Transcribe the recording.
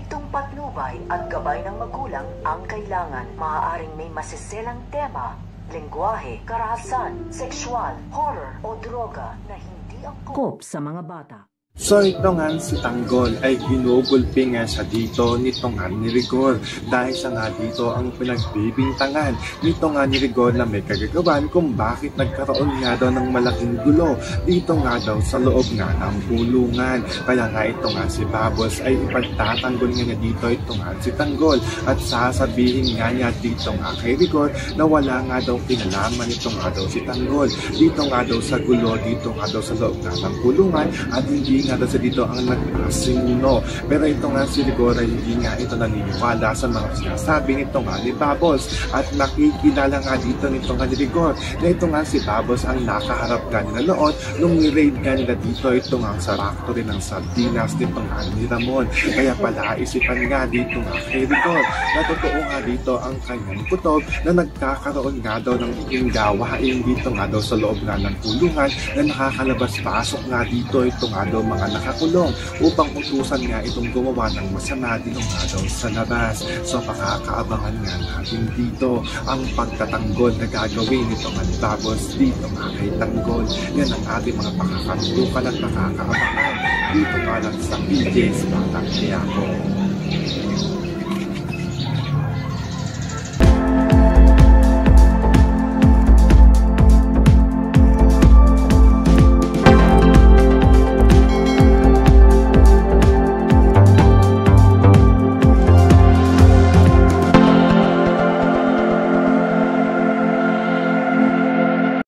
Estriktong patnubay at gabay ng magulang ang kailangan. Maaaring may masiselang tema, lengguwahe, karahasan, sexual, horror o droga na hindi angkop sa mga bata. So ito nga si Tanggol ay ginugulpi nga siya dito nito nga ni Rigor dahil siya nga dito ang pinagbibintangan nito nga ni Rigor na may kagagawan kung bakit nagkaroon nga daw ng malaking gulo dito nga daw sa loob nga ng kulungan. Kaya nga ito nga si Babos ay ipagtatanggol nga niya dito ito nga si Tanggol at sasabihin nga niya dito nga kay Rigor na wala nga daw kinalaman ito nga daw si Tanggol dito nga daw sa gulo dito nga daw sa loob nga ng kulungan at hindi nga daw sa dito ang nagpasimuno. Pero ito nga si Rigor ay hindi nga ito naniniwala sa mga sinasabi nito nga ni Babos at nakikilala nga dito nito nga ni Rigor na ito nga si Babos ang nakaharap nga nila noon nung ni-raid nga nila dito ito nga sa factory ng sardinas nito nga ni Ramon. Kaya pala isipan nga dito nga kay Rigor na totoo nga dito ang kanyang kutob na nagkakaroon nga daw ng gawain dito nga daw sa loob nga ng kulungan na nakakalabas-pasok nga dito ito nga daw mga nakakulong upang utusan nga itong gumawa ng masama dito nga daw sa labas. So pakakaabangan nga natin dito ang pagtatanggol na gagawin nito nga ni Babos dito nga kay Tanggol. Yan ang ating mga pakakalukan at pakakaabangan dito nga lang sa PJ's Batang Quiapo.